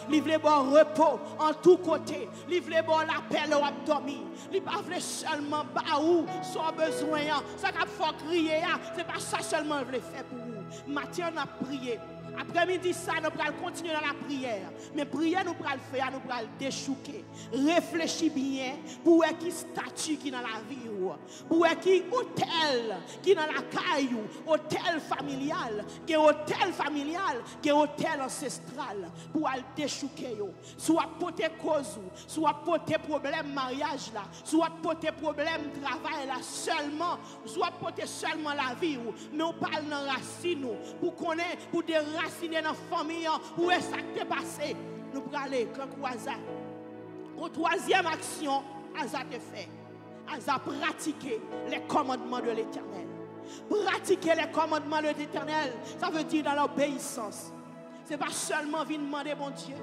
Livre bon repos en tout côté. Livre bon la paix au abdomen. Il pas seulement baou sans besoin. Ça qu'il faut crier, c'est pas ça seulement veut faire pour vous. Matin on a prié. Après-midi, ça, nous allons continuer dans la prière. Mais prière, nous allons faire, nous allons déchouquer. Réfléchis bien pour qui statut qui dans la vie. Pour qui hôtel qui dans la caille. Hôtel familial. Qui hôtel familial. Qui hôtel ancestral. Pour aller déchouquer. Soit porter cause. Soit porter problème mariage là. Soit porter problème travail là seulement. Soit porter seulement la vie. Mais on parle dans la racine. Pour connaître, pour des raciner dans la famille, où est-ce que c'est passé? Nous allons aller, quand Aza. Au troisième action, Aza te fait. Aza pratiquer les commandements de l'Éternel. Pratiquer les commandements de l'Éternel, ça veut dire dans l'obéissance. Ce n'est pas seulement venir demander mon Dieu.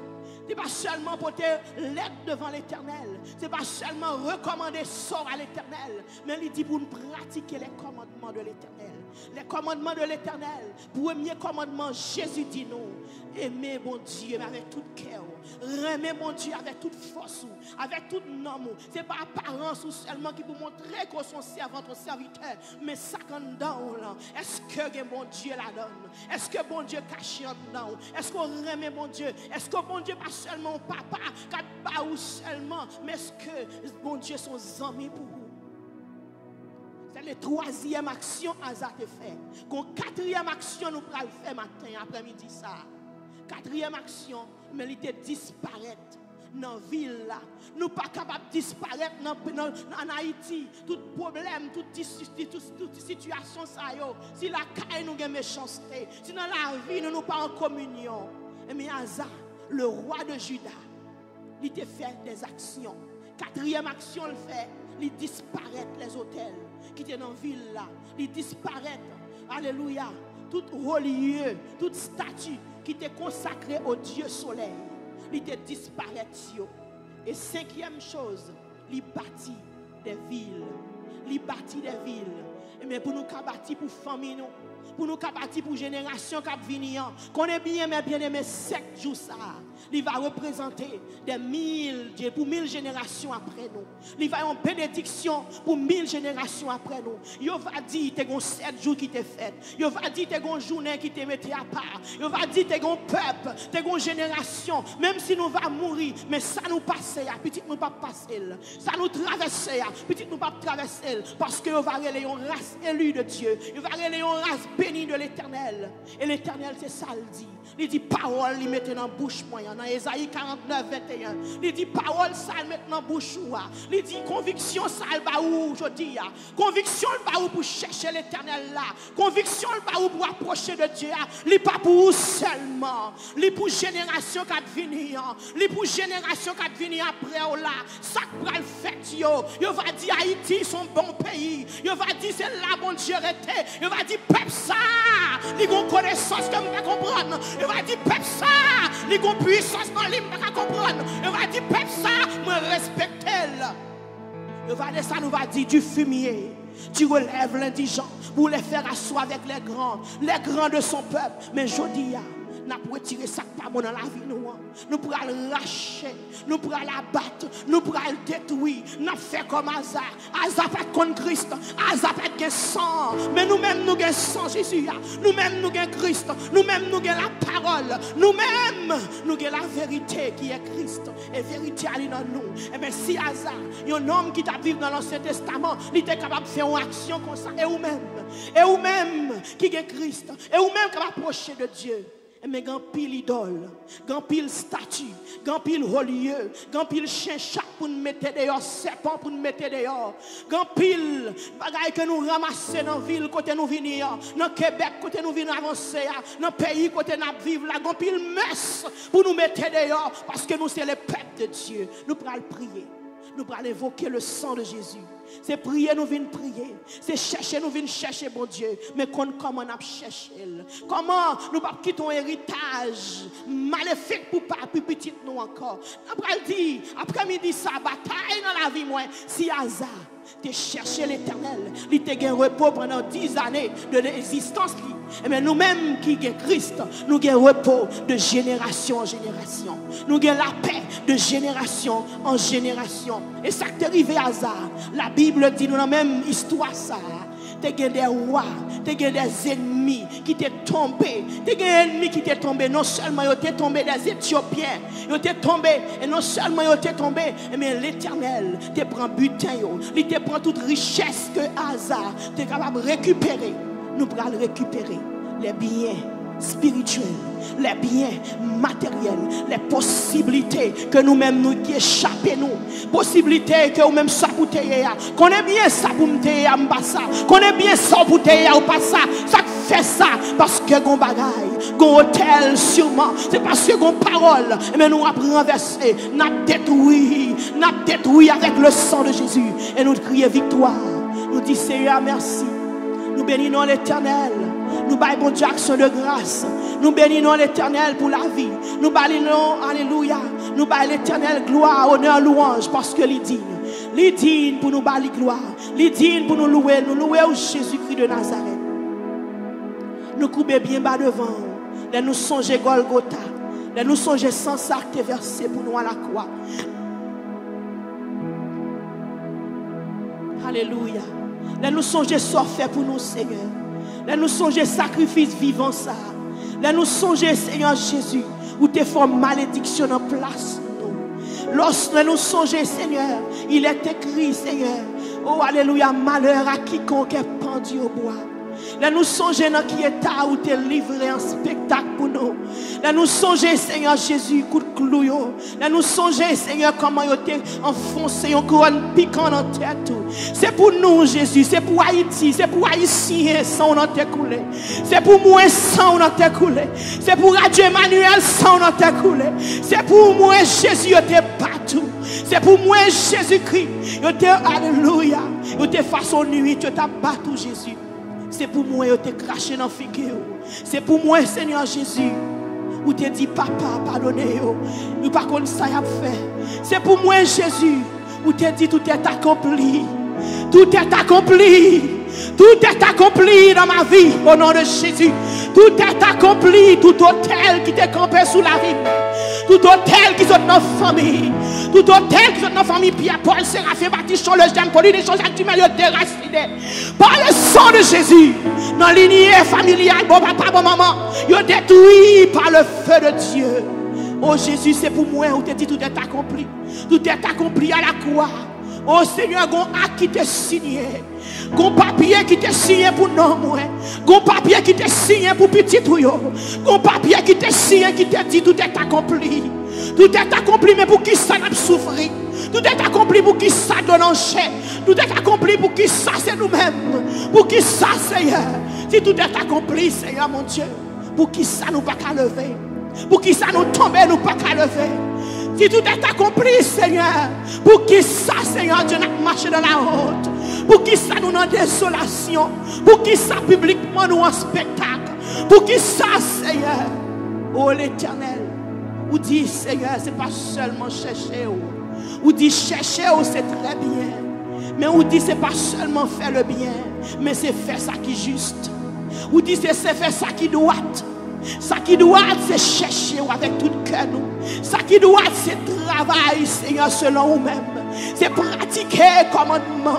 Ce n'est pas seulement porter l'aide devant l'Éternel. Ce n'est pas seulement recommander sort à l'Éternel. Mais il dit pour nous pratiquer les commandements de l'Éternel. Les commandements de l'Éternel. Premier commandement, Jésus dit nous. Aimez mon Dieu avec tout cœur. Aimez mon Dieu avec toute force. Avec tout nom. Ce n'est pas apparence ou seulement qui vous montrer qu'on sont servant, ton serviteur. Mais ça quand dedans. Est-ce que mon Dieu la donne? Est-ce que bon Dieu cache en dedans? Est-ce qu'on aime mon Dieu? Est-ce que bon Dieu pas seulement papa, pas ou seulement, mais est-ce que bon Dieu sont amis pour vous? C'est la troisième action Asa te fait. Qu'on quatrième action nous pourrons le faire matin, après-midi ça. Quatrième action, mais il était disparaître dans la ville là. Nous pas capables de disparaître en Haïti. Tout problème, toute situation ça yo. Si la caille nous gagne méchanceté, si dans la vie nous pas en communion. Mais Asa, le roi de Juda, il te fait des actions. Quatrième action le fait, il disparaît les hôtels qui étaient dans la ville là. Il disparaît. Alléluia. Tout religieux, toute statue qui était consacrée au Dieu soleil, il te disparaît. Et cinquième chose, il bâtit des villes. Il bâtit des villes. Mais pour nous bâtir pour famille nous, pour nous bâtir pour génération qui venir, qu'on est bien mais bien aimé 7 jours ça. Il va représenter des 1000 Dieu pour 1000 générations après nous. Il va en bénédiction pour 1000 générations après nous. Il va dire tu as 7 jours qui t'est fait. Il va dire tu as une journée qui t'est mis à part. Il va dire tu as un peuple, tu as une génération. Même si nous va mourir, mais ça nous passe, petit nous pas passer. Ça nous traverse, petit nous pas traverser parce que il va aller une race élue de Dieu. Il va aller une race bénie de l'Éternel. Et l'Éternel c'est ça le dit. Il dit parole, il met dans la bouche moyen. Dans Ésaïe 49, 21. Il dit parole, ça il met dans la bouche. Il dit conviction, ça il va où je dis. Conviction, il va où pour chercher l'Éternel là. Conviction, il va où pour approcher de Dieu. Il n'est pas pour vous seulement. Il est pour génération qui venir. Il est pour génération qui venir après là. Ça va le faire. Il va dire Haïti, son bon pays. Il va dire c'est là bon Dieu était. Il va dire peuple ça. Il a une connaissance que je ne comprendre. Il va dire peuple ça. Il a une puissance dans l'île que je ne comprendre. Il va dire peuple ça. Je respecte elle. Il va dire ça, nous va dire du fumier. Tu relèves l'indigent pour les faire asseoir avec les grands de son peuple. Mais je dis, nous pourrons retirer ça pas bon dans la vie. Nous pourrons le lâcher, nous pourrons l'abattre, nous pourrons le détruire. Nous faisons comme Asa. Asa pas contre Christ, Asa pas de sang. Mais nous-mêmes, nous avons sang Jésus. Nous-mêmes, nous avons Christ. Nous-mêmes, nous avons la parole. Nous-mêmes, nous avons la vérité qui est Christ. Et vérité est dans nous. Et bien, si Asa, un homme qui t'a vécu dans l'Ancien Testament, il était capable de faire une action comme ça. Et vous-même, qui est Christ. Et vous-même, qui va approcher de Dieu. Mais grand pile idole, grand pile statue, grand pile religieux, grand pile chien chat pour nous mettre dehors, serpent pour nous mettre dehors, grand pile bagaille que nous ramasser dans la ville côté nous venir, dans Québec côté nous venir avancer, dans le pays côté nous vivre là, grand pile messe pour nous mettre dehors parce que nous c'est le peuple de Dieu. Nous pourrons prier, nous pourrons invoquer le sang de Jésus. C'est prier, nous venons prier. C'est chercher, nous venons chercher, bon Dieu. Mais comment on a cherché? Comment nous pas quitter un héritage maléfique pour pas plus petit nous encore? Après dit, après-midi, ça bataille dans la vie, moi. Si hasard, tu cherché l'Éternel, il te gain repos pendant 10 années de l'existence. Et bien nous-mêmes qui avons Christ, nous avons repos de génération en génération. Nous avons la paix de génération en génération. Et ça qui est arrivé à hasard, la Bible dit nous dans la même histoire ça. Tu as des rois, tu as des ennemis qui t'ont tombé. Tu as des ennemis qui t'ont tombé. Non seulement ils t'ont tombé des Éthiopiens, ils t'ont tombé. Et non seulement ils t'ont tombé, mais l'Éternel te prend butin, il te prend toute richesse que hasard. Tu es capable de récupérer. Nous allons récupérer les biens spirituels, les biens matériels, les possibilités que nous-mêmes nous qui échappons nous, possibilités que nous-mêmes ça pour te connaît bien ça pour me te ça, connaît bien ça pour te ou pas ça, ça fait ça parce que gon bagaille, gon hôtel sûrement, c'est parce que gon parole, mais nous avons renversé, n'a détruit avec le sang de Jésus et nous crions victoire. Nous disons Seigneur merci. Nous bénissons l'Éternel. Nous baillons Dieu action de grâce. Nous bénissons l'Éternel pour la vie. Nous bénissons, alléluia. Nous baillons l'Éternel gloire, honneur, louange parce que il digne. Il digne pour nous bailler gloire. Il digne pour nous louer au Jésus-Christ de Nazareth. Nous coupons bien bas devant. Là nous songeons Golgotha. Là nous songeons sans ça qui est versé pour nous à la croix. Alléluia. Là nous songeons ce fait pour nous, Seigneur. Là nous songeons sacrifice vivant ça. Là nous songeons, Seigneur Jésus, où tu fais malédiction en place. Lorsque nous songeons, Seigneur, il est écrit, Seigneur, oh alléluia, malheur à quiconque est pendu au bois. Là nous songeons dans qui état où tu es livré un spectacle pour nous. Là nous songeons, Seigneur Jésus, coup de clou. Là nous songeons, Seigneur, comment tu es enfoncé un couronne piquant dans ta tête. C'est pour nous, Jésus, c'est pour Haïti, c'est pour Haïtien, sang dans tes coulé. C'est pour moi, sang dans tes coulé. C'est pour Radio Emmanuel, sang dans tes coulé. C'est pour moi, Jésus, tu es partout. C'est pour moi, Jésus-Christ. Tu es, alléluia. Tu es face aux nuits, tu es battu, Jésus. C'est pour moi que tu craché dans la figure. C'est pour moi, Seigneur Jésus, où tu dit, papa, pardonnez-moi. Nous pas comme ça y a fait. C'est pour moi, Jésus, où tu dit, tout est accompli. Tout est accompli. Tout est accompli dans ma vie, au nom de Jésus. Tout est accompli. Tout hôtel qui t'est campé sous la vie. Tout hôtel qui sont dans la famille. Tout hôtel qui sont dans la famille. Pierre, Paul, Séraphin, Baptiste, le Jean, Pauline, les choses actuelles, ils sont déracinés. Par le sang de Jésus, dans la lignée familiale, bon papa, bon maman, ils sont détruits par le feu de Dieu. Oh Jésus, c'est pour moi où tu dis tout est accompli. Tout est accompli à la croix. Oh Seigneur, un acte qui t'est signé. Un papier qui t'est signé pour nous. Un papier qui t'est signé pour petit tuyau. Un papier qui t'est signé qui t'a dit tout est accompli. Tout est accompli, mais pour qui ça n'a pas souffert. Tout est accompli pour qui ça donne en chair. Tout est accompli pour qui ça c'est nous-mêmes. Pour qui ça, Seigneur. Si tout est accompli, Seigneur mon Dieu, pour qui ça nous pas qu'à lever. Pour qui ça nous tomber, nous pas qu'à lever. Si tout est accompli, Seigneur, pour qui ça, Seigneur, Dieu n'a marché dans la honte. Pour qui ça nous dans désolation. Pour qui ça publiquement nous en spectacle. Pour qui ça, Seigneur, oh l'Éternel, ou dit, Seigneur, c'est pas seulement chercher. Ou dit chercher, c'est très bien. Mais ou dit, c'est pas seulement faire le bien, mais c'est faire ça qui est juste. Ou dit, c'est faire ça qui doit. Ça qui doit, c'est chercher avec tout le cœur. Ça qui doit, c'est travailler, Seigneur, selon nous-mêmes. C'est pratiquer le commandement.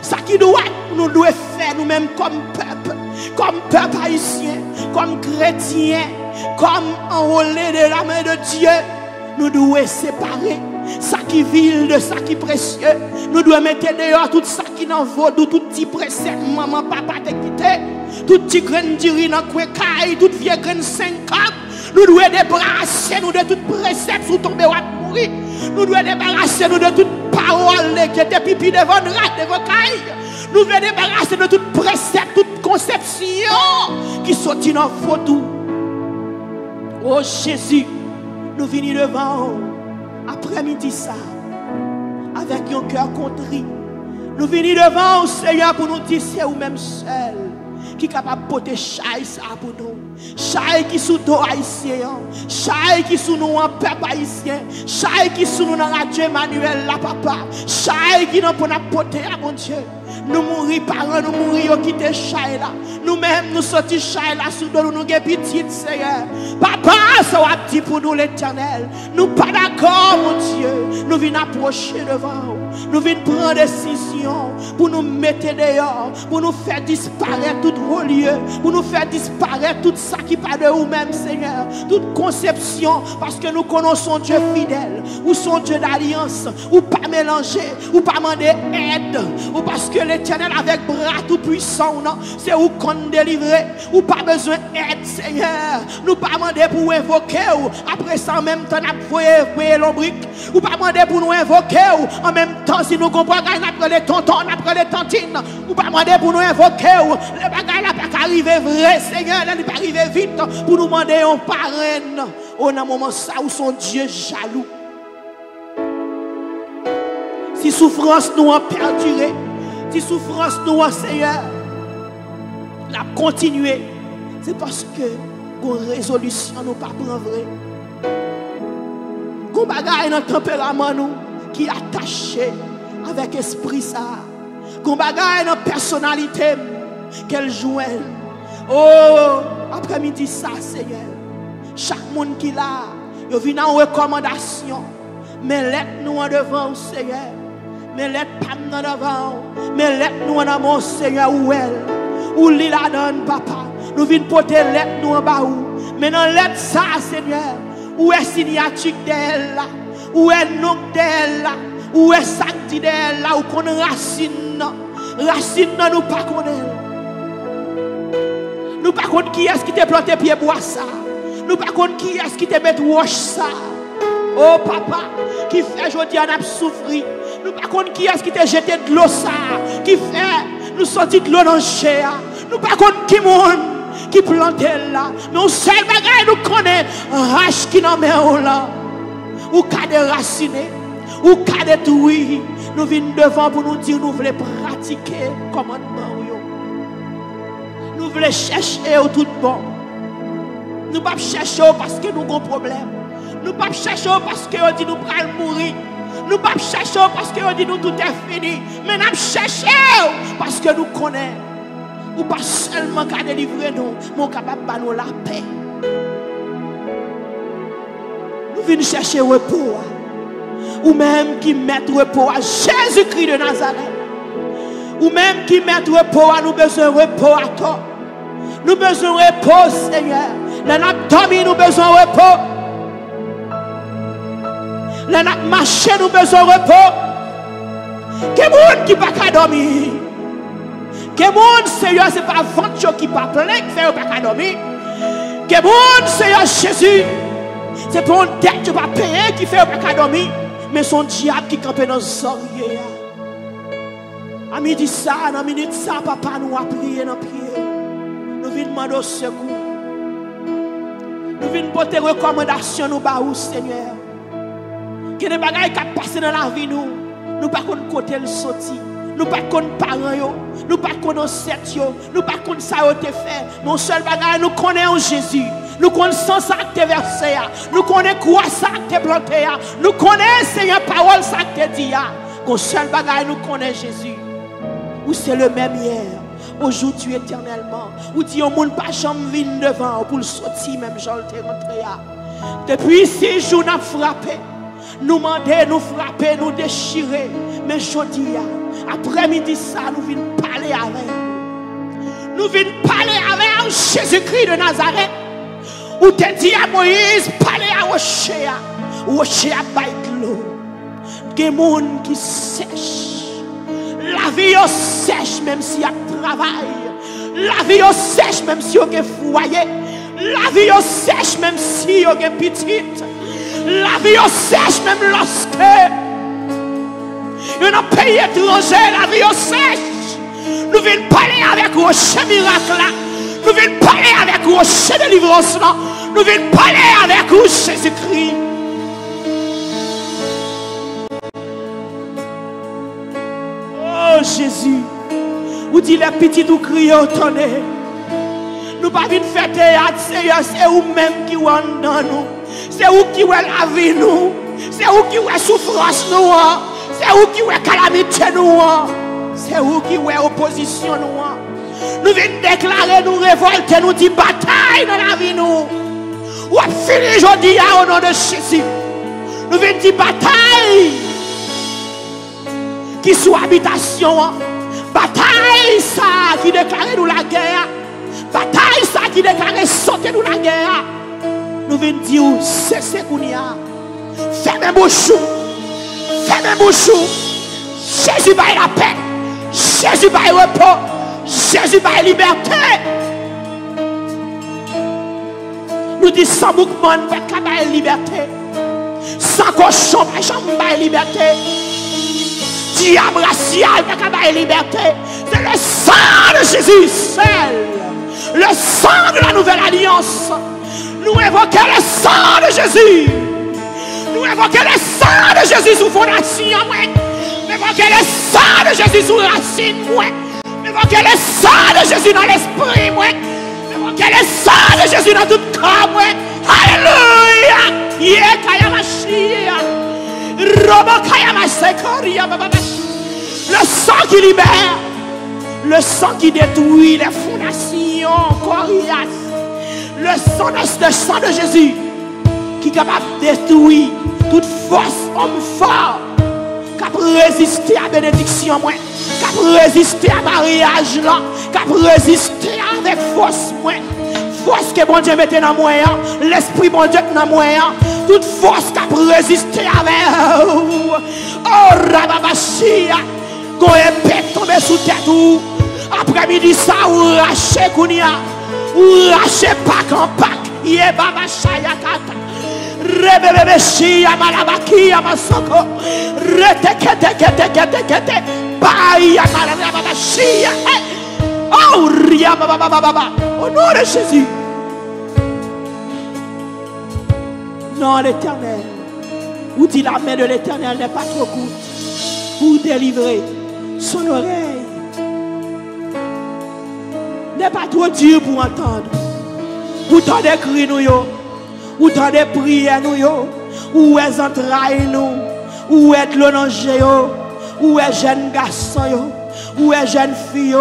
Ça qui doit, nous devons faire nous-mêmes comme peuple haïtien, comme chrétien, comme enrôlé de la main de Dieu. Nous devons séparer ça qui est vil de ça qui est précieux. Nous devons mettre dehors tout ça qui n'en vaut, tout petit précepte, maman, papa te quitté. Tout petit grain de riz dans le caille, tout vieux grain de 5 ans. Nous devons débarrasser nous de tout précepte sous tomber ou mourir. Nous devons débarrasser nous de toute parole qui était pipi devant devant caille. Nous devons débarrasser de toute précepte, toute conception qui sortit dans photo. Oh Jésus, nous venons devant après-midi ça avec un cœur contrit. Nous venons devant Seigneur pour nous dire c'est vous-même seul qui est capable de porter chaille ça pour nous. Chaille qui sous dos haïtien, chaille qui sous nous en peuple haïtien, chaille qui sous nous dans la Radio Emmanuel la papa, chaille qui nous pour porter à mon Dieu. Nous mourir parents, nous mourir quitter chaille là. Nous-mêmes nous sortir chaille là sous nous nous petite Seigneur. Papa, ça va dit pour nous l'Éternel. Nous pas d'accord mon Dieu. Nous venons approcher devant vous. Nous venons prendre décision pour nous mettre dehors, pour nous faire disparaître tout relieu, pour nous faire disparaître tout ça qui parle de vous-même, Seigneur. Toute conception, parce que nous connaissons Dieu fidèle, ou son Dieu d'alliance, ou pas mélanger, ou pas demander aide, ou parce que l'Éternel avec bras tout puissant, c'est où qu'on délivrer, ou pas besoin d'aide, Seigneur. Nous pas demander pour invoquer, après ça en même temps, nous voyons l'ombrique, ou pas demander pour nous invoquer, en même temps, si nous comprenons, nous les tontons, nous les tantines, ou pas demander pour nous invoquer, les bagages là pas arriver vrai, Seigneur, ils pas arriver vite pour nous demander un parrain. Au moment ça où son Dieu jaloux. Si souffrance nous a perduré, si souffrance nous a Seigneur, la continuer, c'est parce que une résolution nous pas prendre vrai. Qu'on bagaille dans tempérament nous qui est attaché avec esprit ça. Qu'on bagaille dans personnalité qu'elle joue. Oh, après-midi ça, Seigneur. Chaque monde qui l'a, il vient en recommandation. Mais laisse-nous en devant, Seigneur. Mais laisse-nous en devant. Mais laisse-nous en mon Seigneur, où elle. Où l'île la donne, papa. Nous venons porter laisse-nous en bas. Mais non, laisse ça, Seigneur. Où est signature d'elle là? Où est nom d'elle là? Où est sac d'elle là? Où qu'on racine? Racine, nous pas connaître. Nous pas connaître qui est-ce qui t'a planté pied bois ça. Nous pas connaître qui est-ce qui t'a mis roche ça. Oh papa, qui fait aujourd'hui on a souffert. Nous pas connaître qui est-ce qui t'a jeté de l'eau ça. Qui fait nous sortir de l'eau dans le chien. Nous pas connaître qui monde qui plantait là. Mais on seul bagage nous connaît rache qui n'en met là. Ou cas déraciner, ou cas détruire. Nous venons devant pour nous dire nous voulons pratiquer le commandement. Nous voulons chercher au tout bon. Nous ne pouvons pas chercher parce que nous avons un problème. Nous ne pouvons pas chercher parce que nous dit nous allons mourir. Nous ne pouvons pas chercher parce que nous dit nous tout est fini. Mais nous cherchons parce que nous connaissons. Ou pas seulement qu'à délivrer nous, mais capable de nous la paix. Nous venons chercher repos. Ou même qui mettent repos à Jésus-Christ de Nazareth. Ou même qui mettent repos à nous besoin de repos à toi. Nous besoin de repos, Seigneur. Dans notre dormi, nous besoin de repos. Dans notre marché, nous besoin de repos. Quel monde qui n'a pas dormir? Quel monde, Seigneur, ce n'est pas ventre qui pas plein qui fait pas dormir. Quel monde, Seigneur Jésus, c'est pas une dette qui pas payer qui fait pas dormir. Mais son diable qui campe dans les oreilles. À midi ça, dans minute ça, papa nous a prié dans la prière. Nous venons demander au secours. Nous venons porter recommandation nous bas où Seigneur. Que des bagages qui passent dans la vie nous, nous pas qu'on côté le sorti. Nous pas qu'on parents yo, nous pas qu'on ancêtre yo, nous pas qu'on ça a été fait. Mon seul bagage nous connaissons Jésus. Nous connaissons ça que tu versé. Nous connaissons quoi ça que tu planté. Nous connaissons Seigneur parole ça que tu dit. Mon seul bagage nous connaissons Jésus. Ou c'est le même hier, aujourd'hui éternellement. Ou dit au monde pas jamais vine devant pour le sortir même Jean le rentré. Depuis 6 jours nous avons frappé. Nous demander, nous frapper, nous déchirer. Mais aujourd'hui, après-midi ça, nous venons parler avec. Nous venons parler avec Jésus-Christ de Nazareth. Ou te dit à Moïse, parler à Rocher. Rocher a baillé l'eau. Des gens qui sèchent. La vie est sèche même s'il y a travail. La vie est sèche même s'il y a foyer. La vie est sèche même s'il y a petite. La vie est sèche même lorsque il y a un pays étranger. La vie est sèche. Nous venons parler avec Rocher miracle là. Nous venons parler avec Rocher délivrance là. Nous venons parler avec Jésus-Christ. Oh Jésus. Ou dit les petits ou crier attendez. Nous pas venir faire théâtre, Seigneur, c'est vous-même qui êtes dans nous. C'est vous qui êtes la vie nous. C'est vous qui êtes souffrance nous. C'est vous qui êtes calamité nous. C'est vous qui êtes opposition nous. Nous venons déclarer, nous révolter, nous dire bataille dans la vie nous. Ou fini aujourd'hui au nom de Jésus. Nous venons dire bataille qui soit habitation. Bataille ça qui déclare nous la guerre. Bataille ça qui déclare sauter nous la guerre. Nous venons dire cessez Kounia. Fermez bouchou. Fermez bouchou. Jésus va la paix. Jésus va le repos. Jésus va la liberté. Nous disons sans mouvement, nous pas la liberté. Sans cochon, pas la liberté. Diable racial, pas la liberté. C'est le sang de Jésus seul. Le sang de la nouvelle alliance. Nous évoquons le sang de Jésus. Nous évoquons le sang de Jésus sous fondation. Nous évoquons le sang de Jésus sous racine. Nous évoquons le sang de Jésus dans l'esprit. Nous évoquons le sang de Jésus dans tout corps. Alléluia. Le sang qui libère. Le sang qui détruit les fondations coriaces. Le sang de Jésus qui est capable de détruire toute force homme fort, capable de résister à la bénédiction, capable de résister à mariage, capable de résister avec force, force que bon Dieu mette dans moi, l'esprit bon Dieu dans moi, toute force capable de résister avec. Oh, Rababashia, qu'on épée tomber sous tête. Après-midi, ça, ou racher Kounia, ou racher Pâques en Pâques. Yebaba Shayakata. Rebebe Shia Malabaki Amasoko. Retekete. Baya Malababa Shia. Oh, Ria Baba. Au nom de Jésus. Non, l'Éternel. Ou dit la main de l'Éternel n'est pas trop courte pour délivrer son oreille. N'est pas trop dur pour entendre. Ou tant de cris nous, ou tant de prières nous, ou est entrailles nous, ou est l'onanger, ou est jeune garçon, ou est jeune fille,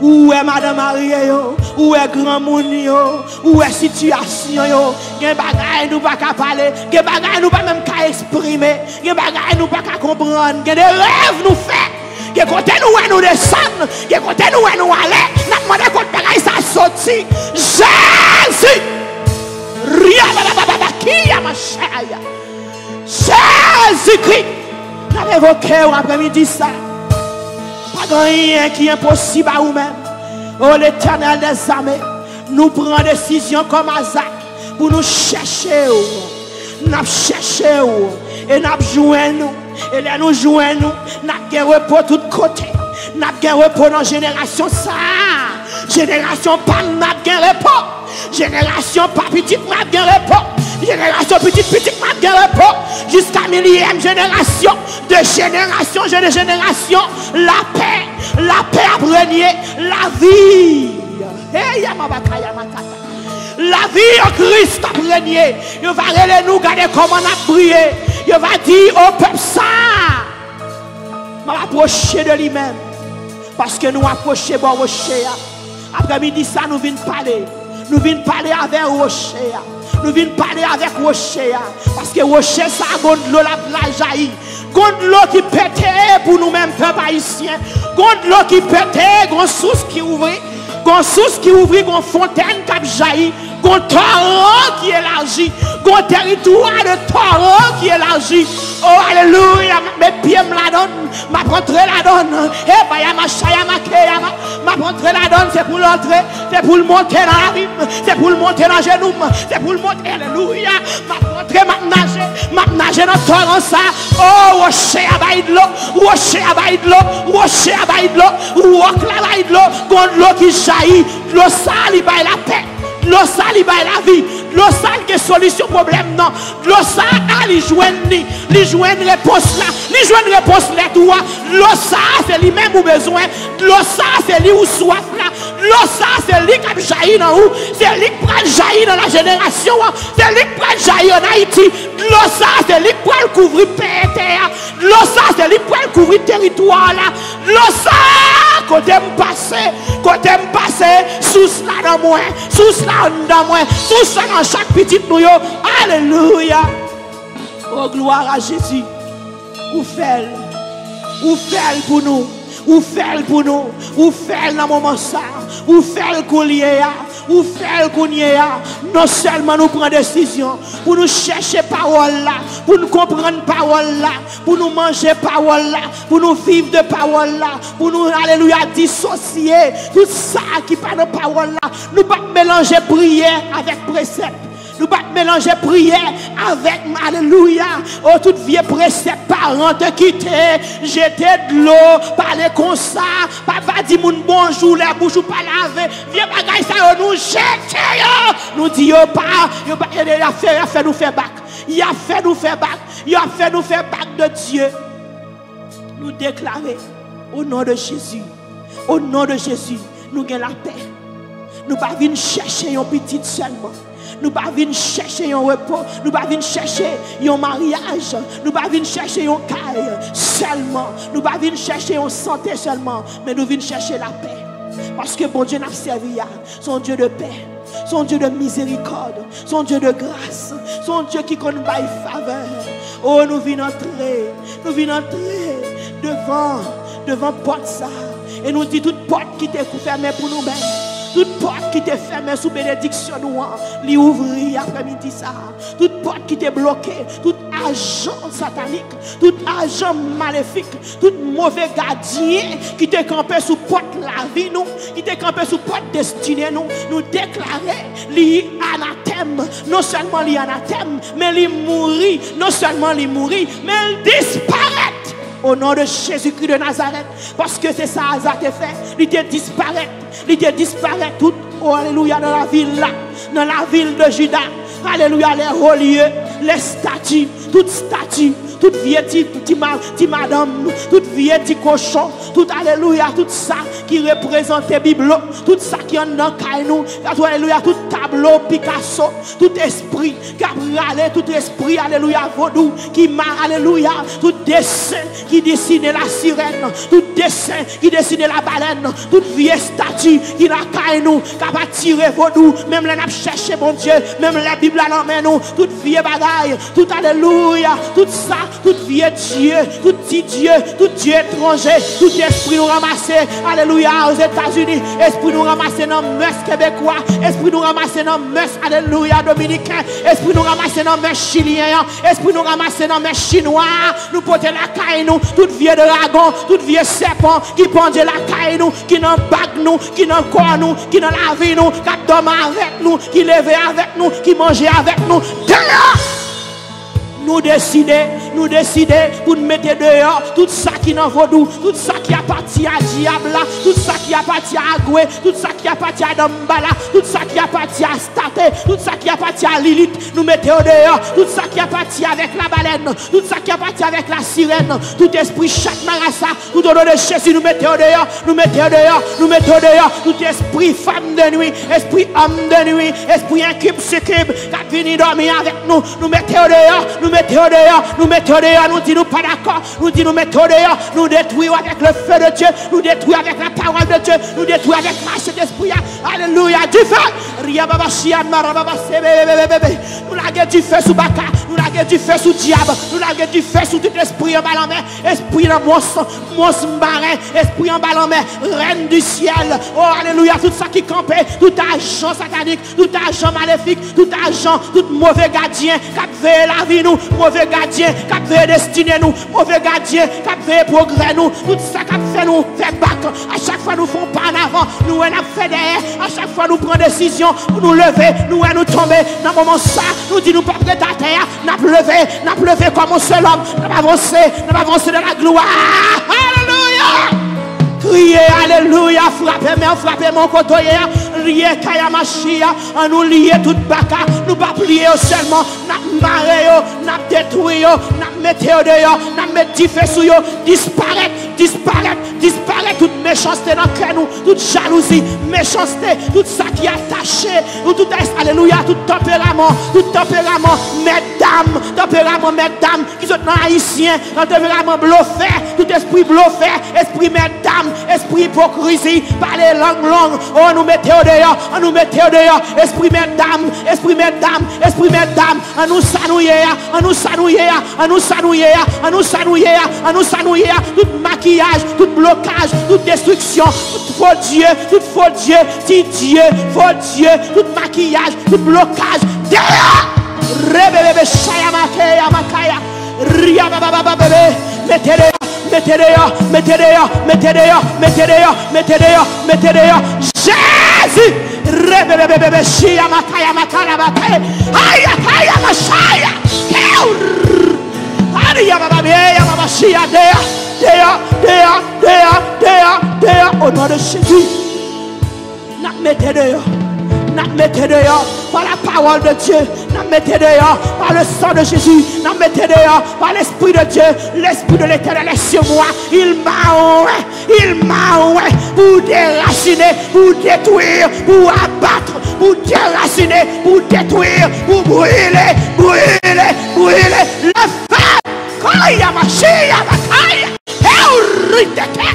ou est madame mariée, ou est grand monde, ou est situation, gen bagay nous pas qu'à parler, gen bagay nous pas même qu'à exprimer, gen bagay nous pas qu'à comprendre, gen des rêves nous fait. Que côté nous descendre, que côté nous aller, n'a demandé qu'on pareil ça sorti. Jésus! Ria baba qui a ma chaya. Jésus-Christ! N'a évoqué après-midi ça. Pas rien qui est impossible à vous-même. Oh l'Éternel des armées, nous prenons décision comme Isaac pour nous chercher. Nous cherchons et nous jouons. Et là nous jouons, nous avons repos de tous côtés. Nous avons repos dans la génération ça. Génération pas nous avons repos. Génération pas petite nous avons repos. Génération petite nous avons repos. Jusqu'à millième génération. De génération en génération. La paix a régné. La vie. La vie en Christ a régné. Il va nous regarder comment on a prié. Il va dire au peuple ça. Je vais approcher de lui-même. Parce que nous approchons de rocher. Après-midi, ça nous vient parler. Nous venons parler avec rocher. Nous venons parler avec rocher. Parce que rocher, ça a de l'eau la jaillit. Contre l'eau qui pète pour nous-mêmes, peuple haïtien. Contre l'eau qui pète, une source qui ouvre. Une source qui ouvre, une fontaine qui jaillit. Un torrent qui élargit, un territoire de torrent qui élargit. Oh alléluia, mes pieds me la donnent, ma rentrée la donne. Eh bien, ma chaya, ma rentrée la donne, c'est pour l'entrer, c'est pour le monter dans la rime, c'est pour le monter dans le genou, c'est pour le monter, alléluia. Ma rentrée, ma nager dans le torrent ça. Oh, rocher abaï de l'eau, rocher abaï de l'eau, rocher abaï de l'eau, roc abaï de l'eau, l'eau qui jaillit, l'eau sale, il baille la paix. L'eau sale, il baille la vie. L'eau ça qui est solution problème non. L'eau ça il joindre réponse là. Il joindre réponse là toi. L'eau ça c'est lui même ou besoin. L'eau ça c'est lui ou soif là. L'eau ça c'est lui qui jaillit dans où. C'est lui qui prend jaillir dans la génération. C'est lui qui prend jaillir en Haïti. L'eau ça c'est lui qui prend couvrir terre. L'eau ça c'est lui qui prend couvrir territoire là. L'eau ça côté me passer sous cela dans moi, sous cela dans moi, sous cela dans chaque petite nous. Alléluia. Oh gloire à Jésus. Ou fait pour nous. Ou fait pour nous. Ou fait dans le moment ça. Ou fait collier. Ou fait collier. Non seulement nous prendre décision pour nous chercher parole là, pour nous comprendre parole là, pour nous manger parole là, pour nous vivre de parole là, pour nous alléluia dissocier tout ça qui parle de parole là. Nous pas mélanger prière avec précepte. Nous pas mélanger prière avec alléluia. Oh toute vieux précepte parent te quitter, jeter de l'eau, parler comme ça, papa dit mon bonjour, les bouches ou pas laver. Vieux bagay ça nous jeter. Nous dit pas, il a fait nous faire bac. Il a fait nous faire bac. Il a fait nous faire bac de Dieu. Nous déclarer au nom de Jésus. Au nom de Jésus, nous gagnons la paix. Nous pas venir chercher un petit seulement. Nous pas venir chercher un repos, nous pas venir chercher un mariage, nous pas venir chercher un caille seulement, nous pas venir chercher une santé seulement, mais nous venons chercher la paix. Parce que bon Dieu n'a servi, son Dieu de paix, son Dieu de miséricorde, son Dieu de grâce, son Dieu qui connaît faveur. Oh, nous venons entrer devant porte ça, et nous dit toute porte qui t'est fermée pour nous-mêmes. Toute porte qui t'est fermée sous bénédiction nous, lui ouvrir après-midi ça. Toute porte qui t'est bloquée, tout agent satanique, tout agent maléfique, tout mauvais gardien qui t'est campé sous porte la vie nous, qui t'est campé sous porte destinée nous déclarer lui anathème, non seulement lui anathème, mais lui mourir, non seulement lui mourir, mais il disparaît. Au nom de Jésus-Christ de Nazareth, parce que c'est ça Hazard fait, il te disparaît tout, oh, alléluia, dans la ville là, dans la ville de Juda, alléluia, les hauts lieux, les statues, toute vieille petite madame, toute vieille petit cochon, tout alléluia, tout ça qui représente les bibelots, tout ça qui est dans Kainou, alléluia, tout tableau Picasso, tout esprit Gabriel, tout esprit alléluia vaudou qui m'a alléluia, tout dessin qui dessine la sirène, tout dessin qui dessine la baleine, toute vieille statue qui n'a Kainou, qui va tirer vaudou, même les n'a cherché mon Dieu, même la Bible à l'emmène nous, toute vieille bagaille, tout alléluia, tout ça. Tout vieux Dieu, tout petit Dieu, tout Dieu étranger, tout esprit nous ramasser, alléluia, aux États-Unis, esprit nous ramasser dans le mœurs québécois, esprit nous ramasser dans le mœurs, alléluia, dominicain, esprit nous ramasser dans le mœurs chilien, esprit nous ramasser dans le mœurs chinois, nous porter la caille nous, tout vieux dragon, tout vieux serpent qui pendait la caille nous, qui n'en bague nous, qui n'en corps nous, qui n'en la vie nous, qui dormait avec nous, qui levait avec nous, qui mangeait avec nous, nous décider pour nous mettre dehors tout ça qui n'en vaudou, tout ça qui appartient à diable, tout ça qui appartient à Goué, tout ça qui appartient à Dambala, tout ça qui appartient à State, tout ça qui appartient à Lilith, nous mettons dehors, tout ça qui appartient avec la baleine, tout ça qui appartient avec la sirène, tout esprit chaque marassa, tout au nom de Jésus, nous mettons dehors, tout esprit femme de nuit, esprit homme de nuit, esprit incube, succube, qui vient dormir avec nous, nous mettons dehors, nous mettons dehors, nous disons pas d'accord, nous disons nous mettons dehors, nous détruisons avec le feu de Dieu, nous détruisons avec la parole de Dieu, nous détruisons avec marche d'esprit, alléluia, du feu, nous laguons du feu sous Baka, nous laguons du feu sous diable, nous laguons du feu sous tout esprit en bas en mer, esprit en monstre marin, esprit en bas en mer, reine du ciel, oh alléluia, tout ça qui campait, tout agent satanique, tout agent maléfique, tout agent, tout mauvais gardien, qui veut la vie nous, mauvais gardien, qui veut destiner nous, mauvais gardien, qui veut progrès nous, tout ça qui fait nous faire bac, à chaque fois nous faisons pas en avant, nous on a fait derrière, à chaque fois nous prenons décision pour nous lever, nous nous tomber, dans le moment ça, nous disons nous pas prêter à terre, nous levé comme un seul homme, nous avancer dans la gloire, alléluia! Criez, alléluia, frappez mon côté, lié Kayamachia, on nous lié toute baka, nous pas plier seulement, n'a maré, n'a détruit, n'a mettre dehors, n'a mettre du feu sur eux, disparaître, disparaître, disparaître toute méchanceté dans le cœur nous, toute jalousie, méchanceté, tout ça qui est attaché, tout alléluia, tout tempérament, mesdames, qui sont dans haïtien, dans tempérament bluffé, tout esprit bluffé, esprit mesdames, esprit hypocrisie, parler langue, oh nous mettez au dehors, esprit mesdames, on nous sanouiller, tout maquillage, tout blocage, toute destruction, tout faux Dieu, petit Dieu, faux Dieu, tout maquillage, tout blocage, dehors! Rebebe shaya makaya, ria baba bebe, mettez dehors, Jésus! Rebebe shaya makaya, aya mashaya, aya baba shaya dehors, au nom de Jésus, n'a mettez dehors, par la parole de Dieu, n'a mettez dehors, par le sang de Jésus, n'a mettez dehors, par l'Esprit de Dieu, l'Esprit de l'Éternel est sur moi, il m'a oué, pour déraciner, pour détruire, pour abattre, pour déraciner, pour détruire, pour brûler, le feu, Kaya Mashia Makaya, Euriteke,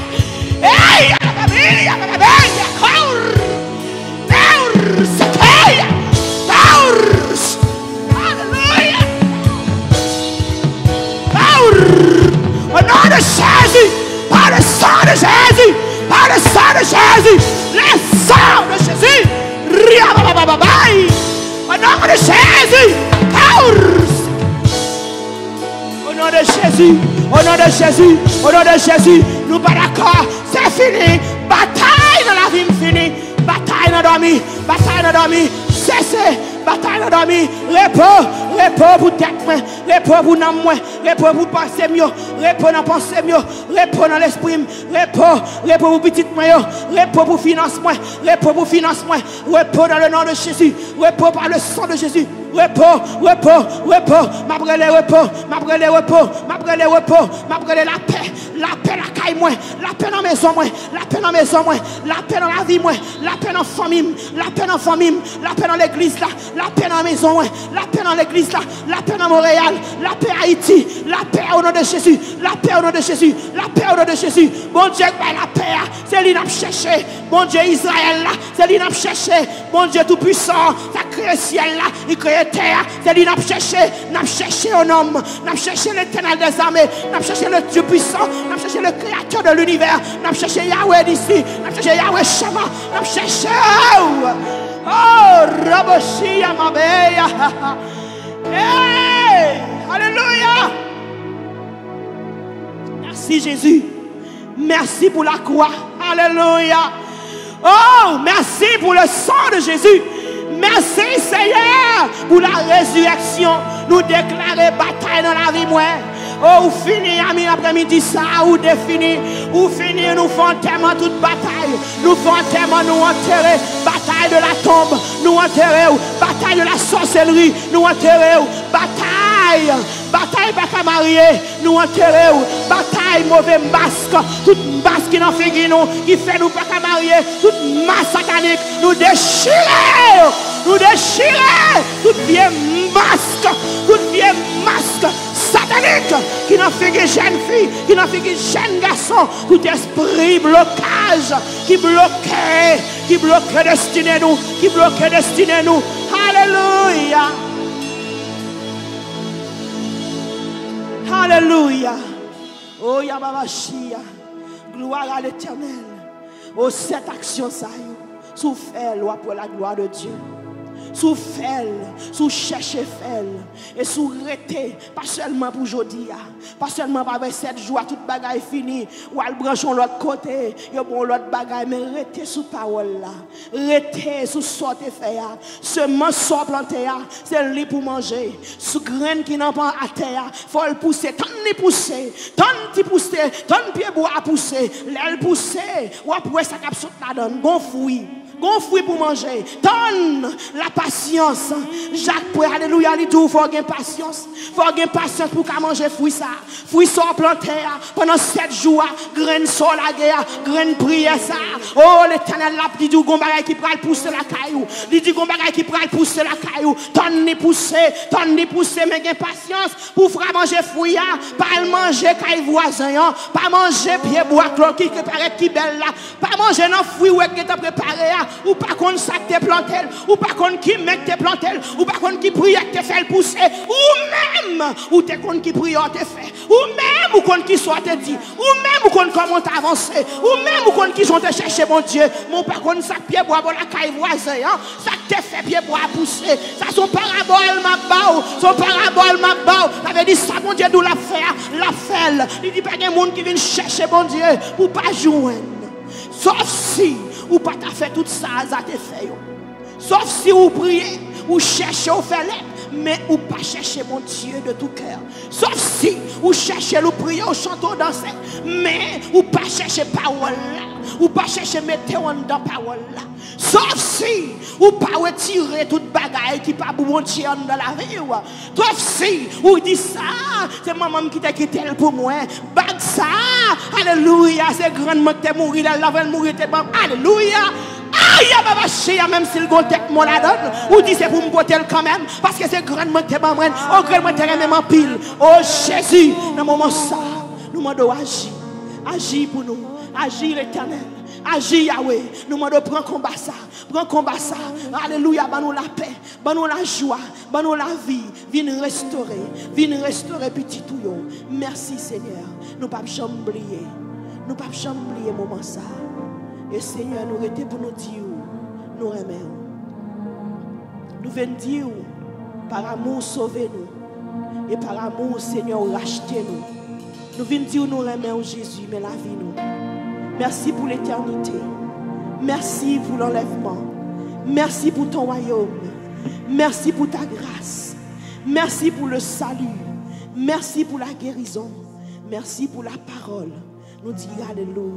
au nom de Jésus, par le sang de Jésus, le sang de Jésus, au nom de Jésus, au nom de Jésus, nous pas d'accord, c'est fini, bataille dans la vie finie, bataille dans la dormi, cessez, bataille dans la dormi, repos pour tête, repos pour nom, repos pour penser mieux, repos dans penser mieux, repos dans l'esprit, repos pour petit moyen, repos pour financement, repos dans le nom de Jésus, repos par le sang de Jésus. Repos, m'abrele la paix, la caille moi, la paix dans maison moi, la paix dans la vie moi, la paix dans famille, la paix dans l'église là, la paix dans la maison moi, la paix dans l'église là, la paix dans Montréal, la paix à Haïti, la paix au nom de Jésus, la paix au nom de Jésus, bon Dieu la paix, c'est lui n'a cherché, bon Dieu Israël là, c'est lui n'a cherché, bon Dieu tout puissant, ça crée le ciel là, il crée terre, c'est lui n'a cherché un homme, n'a cherché l'Éternel des armées, n'a cherché le Dieu puissant, n'a cherché le créateur de l'univers, n'a cherché Yahweh d'ici, n'a cherché Yahweh Shama, n'a cherché Raboshi Amabeya. Hey, alléluia. Merci Jésus. Merci pour la croix. Alléluia. Oh, merci pour le sang de Jésus. Merci Seigneur pour la résurrection. Nous déclarer bataille dans la vie moi. Oh, ou fini, ami, après-midi, ça, ou défini, ou fini, nous faisons tellement toute bataille. Nous faisons tellement, nous enterrer, bataille de la tombe, nous enterrer, bataille de la sorcellerie, nous enterrer, bataille pas qu'à marier, nous enterrer, bataille mauvais masque, toute masque qui n'en fait qui fait nous pas qu'à marier, toute masse satanique, nous déchirer, toute vieille masque, satanique, qui n'a fait que jeune fille, qui n'a fait que jeune garçon, tout esprit blocage, qui bloquait destiné nous, Alléluia. Alléluia. Oh Yababashia. Gloire à l'Éternel. Oh cette action ça sous fait pour la gloire de Dieu. Sous fait, sous chercher fait et sous rester pas seulement pour aujourd'hui, pas seulement pour 7 jours toute bagaille fini ou al branchon l'autre côté, yo bon l'autre bagaille mais rester sous parole là, rester sous sorte fait semence sort planter c'est lui pour manger, sous graine qui n'en pas à terre, faut le pousser, tant ni pousser, tant pied bois à pousser, l'aile pousser ou après ça cap saute là dedans bon fruit. Gon fruit pour manger. Donne la patience. Jacques pour alléluia, il dit faut avoir patience. Faut avoir patience pour manger fruit ça. Fruit ça planté pendant 7 jours, graine sol la guerre, graine prière ça. Oh l'Éternel l'a dit gon bagay qui pral pousser la caillou. Il dit gon bagay qui pral pousser la caillou. Donne ni pousser mais gain patience pour faire manger fruit pas manger caille voisin, pas manger pied bois qui paraît qui belle là, pas manger non fruit qui t'a préparé ou pas qu'on ça te planté ou pas qu'on qui met te planté ou pas qu'on qui prière te fait pousser ou même ou te qu'on qui prière te fait ou même ou qu'on qui soit te dit ou même ou qu'on comment t'avancer ou même ou qu'on qui sont te chercher mon Dieu mon pas qu'on ça pied bois la caille voisin ça te fait pied bois pousser ça son parabole ma bao son parabole ma bao ça veut dire ça mon Dieu d'où la fait il dit pas de monde qui vient chercher mon Dieu pour pas joindre sauf si ou pas t'a fait tout ça ça te fait sauf si vous priez ou cherchez ou faire mais ou pas chercher mon Dieu de tout cœur sauf si vous cherchez le prier ou chanter ou danser mais ou pas chercher parole là ou pas chercher mettre en dans parole là sauf si ou pas retirer toute bagaille qui pas pour mon Dieu dans la vie sauf si ou dit ça c'est maman qui t'a quitté pour moi bag ça alléluia c'est grandement que t'es mourir là la mourir t'es bon alléluia. Aïe, même s'il go tête moi la donne, ou dit c'est pour me botter quand même, parce que c'est grandement que t'es moi, oh grandement t'es même en pile. Oh Jésus, dans le moment ça, nous demandons agir, agir pour nous, agir l'Éternel, agir Yahweh, nous demandons prendre combat ça, alléluia, ban nous la paix, ban nous la joie, ban nous la vie, viens restaurer petit tout yo. Merci Seigneur, nous pas jamais oublier moment ça. Et Seigneur, nous arrêtons pour nous dire, nous aimons. Nous venons dire, par amour, sauvez-nous. Et par amour, Seigneur, rachetez-nous. Nous venons dire, nous aimons Jésus, mais la vie nous. Merci pour l'éternité. Merci pour l'enlèvement. Merci pour ton royaume. Merci pour ta grâce. Merci pour le salut. Merci pour la guérison. Merci pour la parole. Nous disons Alléluia.